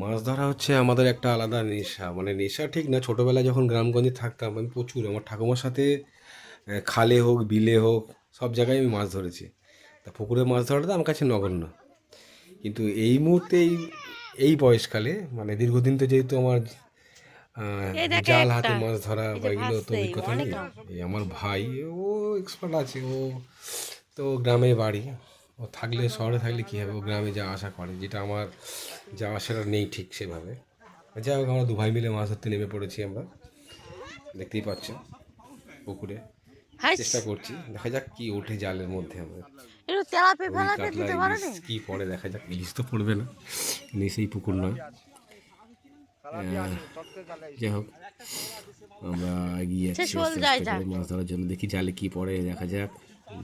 মাছ ধরা হচ্ছে আমাদের একটা আলাদা নেশা, মানে নেশা ঠিক না, ছোটোবেলায় যখন গ্রামগঞ্জে থাকতাম আমি প্রচুর আমার ঠাকুমার সাথে খালে হোক বিলে হোক সব জায়গায় আমি মাছ ধরেছি। তা পুকুরে মাছ ধরাটা আমার কাছে নগণ্য। কিন্তু এই মুহূর্তে এই বয়সকালে মানে দীর্ঘদিন তো যেহেতু আমার জাল হাতে মাছ ধরা বা এগুলো তো অভিজ্ঞতা নেই। এই আমার ভাই, ও এক্সপার্ট আছে, ও তো গ্রামে বাড়ি, ও থাকলে শহরে থাকলে কী হবে, ও গ্রামে যা আশা করে, যেটা আমার যাওয়া সেটা নেই ঠিক সেভাবে। যাই হোক, আমরা দু ভাই মিলে মাছ ধরতে নেমে পড়েছি। আমরা দেখতেই পাচ্ছ পুকুরে চেষ্টা করছি, দেখা যাক কি ওঠে জালের মধ্যে। আমরা রুই কাতলা ইলিশ কি পড়ে দেখা যাক। ইলিশ তো পড়বে না, নিচেই পুকুর নয়। যাই হোক, আমরা এগিয়ে যাচ্ছি মাছ ধরার জন্য। দেখি জালে কি পড়ে, দেখা যাক।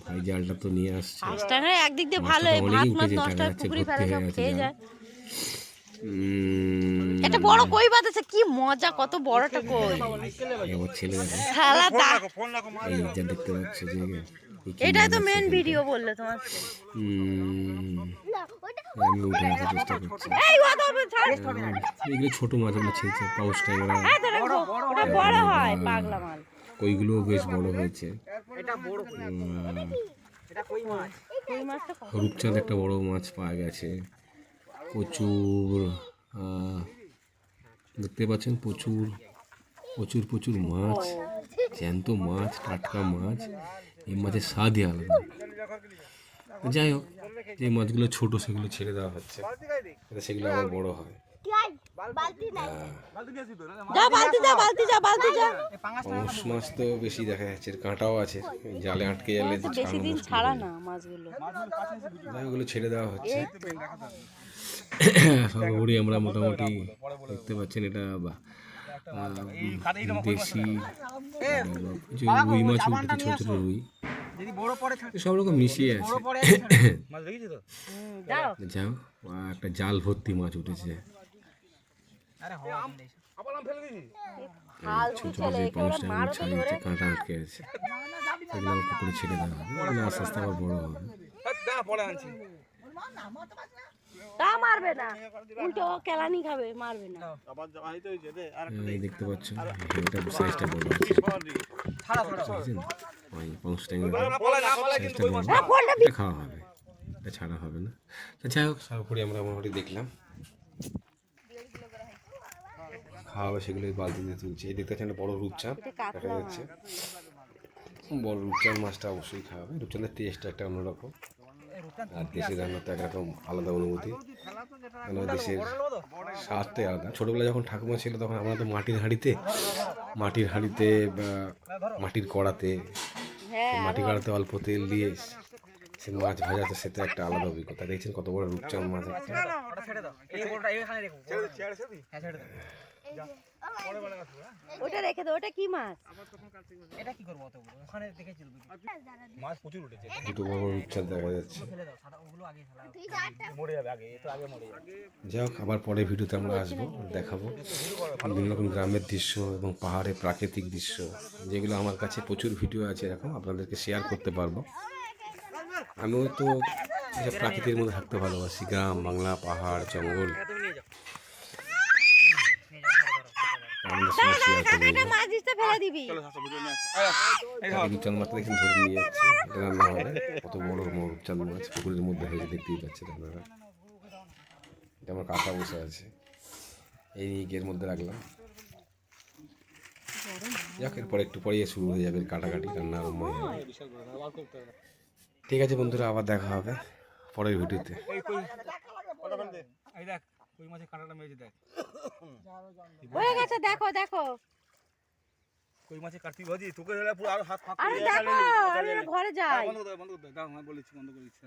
ভাই জালটা তো নিয়ে আসছে, একদিক দিয়ে ভালো, ভাত মাছ নষ্ট হয়, পুকুরি ফেলে সব খেয়ে যায়। একটা বড় কই বাদ আছে, কি মজা, কত বড়টা কই। আমার ছেলে শালা দা, এই যা দেখতে পাচ্ছ যে এটাই তো মেন ভিডিও বললে তোমার। আমি উঠে আসার চেষ্টা করছি। এগুলো ছোট মাছগুলো ছেড়েছে, পাউস ট্যাংরা, বড় হয় পাগলা মাছ। কইগুলো বেশ বড় হয়েছে। রূপচাঁদ একটা বড় মাছ পাওয়া গেছে। প্রচুর দেখতে পাচ্ছেন, প্রচুর প্রচুর প্রচুর মাছ, জ্যান্ত মাছ, টাটকা মাছ। এই মাছের স্বাদই আলাদা। যাই হোক, যে মাছগুলো ছোট সেগুলো ছেড়ে দেওয়া হচ্ছে, সেগুলো আবার বড় হয়। পাঙাশ মাছ তো বেশি দেখা যাচ্ছে, কাঁটাও আছে, জালে আটকে গেলে বেশি দিন ছাড়া না মাছগুলো, ওগুলো ছেড়ে দেওয়া হচ্ছে। সর্বোপরি আমরা মোটামুটি দেখতে পাচ্ছেন এটা দেশি রুই মাছ উঠেছে, ছোট ছোট রুই, সব রকম মিশিয়ে আছে। যাও, একটা জাল ভর্তি মাছ উঠেছে। ছোট ছোট যে পাউসটা ছাড়িয়েছে, কাঁটা আটকে আছে, সেগুলো আমার পুকুরে ছেড়ে দেওয়া হবে, আস্তে আস্তে আবার বড় হবে। মারবে না, উল্টো কেলানি খাবে, মারবে না। দেখতে পাচ্ছ এটা সাইজটা বড় আছে, খাওয়া হবে, এটা ছাড়া হবে না। যাই হোক, সর্বোপরি আমরা মোটামুটি দেখলাম খাওয়া হবে, সেগুলো বালতি দিয়ে তুলছি। এই দেখতে পাচ্ছেন বড় রূপচাঁদ দেখা যাচ্ছে, বড় রূপচাঁদ মাছটা অবশ্যই খাওয়া হবে। রূপচাঁদের টেস্টটা একটা অন্যরকম, আর দেশের রান্না তো একরকম আলাদা অনুভূতি, মানে দেশের স্বাদটাই আলাদা। ছোটোবেলায় যখন ঠাকুমা ছিল তখন আমরা তো মাটির হাঁড়িতে বা মাটির কড়াতে, মাটির কড়াতে অল্প তেল দিয়ে সে মাছ ভাজাতে, সেটা একটা আলাদা অভিজ্ঞতা। দেখছেন কত বড় রূপচাঁদ মাছ একটা। ওটা রেখে দাও, ওটা কি মাছ? এটা কি করব? অত বড় ওখানে দেখে চলবে, মাছ প্রচুর উঠেছে। দুটো বড় রূপচাঁদ দেখা যাচ্ছে। ওগুলো আগে মরে যাবে, আগে তো আগে মরে যাবে। যাই হোক, আবার পরের ভিডিওতে আমরা আসবো, দেখাবো বিভিন্ন রকম গ্রামের দৃশ্য এবং পাহাড়ের প্রাকৃতিক দৃশ্য, যেগুলো আমার কাছে প্রচুর ভিডিও আছে, এরকম আপনাদেরকে শেয়ার করতে পারবো। আমিও তো প্রাকৃতির মধ্যে থাকতে ভালোবাসি, গ্রাম বাংলা, পাহাড়, জঙ্গল। রূপচাঁদ মাছটা দেখুন ধরে নিয়ে যাচ্ছে, এটা রান্না হবে। কত বড় রূপচাঁদ মাছ পুকুরের মধ্যে হয়েছে, দেখতেই পাচ্ছেন আপনারা। এটা আমার কাকা বসে আছে, এই এর মধ্যে রাখলাম। যাক, এরপর একটু পরে শুরু হয়ে যাবে কাটাকাটি, রান্না আরম্ভ হয়ে যাবে। ঠিক আছে বন্ধুরা, আবার দেখা হবে পরের ভিডিওতে। দেখো দেখো, কই মাছে কাটতি ভাজি তোকে পুরো আর হাত ফাঁক আরে দেখো, আমি ঘরে যাই। বন্ধ করে দাও, বন্ধ করে দাও, আমি বলেছি বন্ধ করে দিচ্ছি।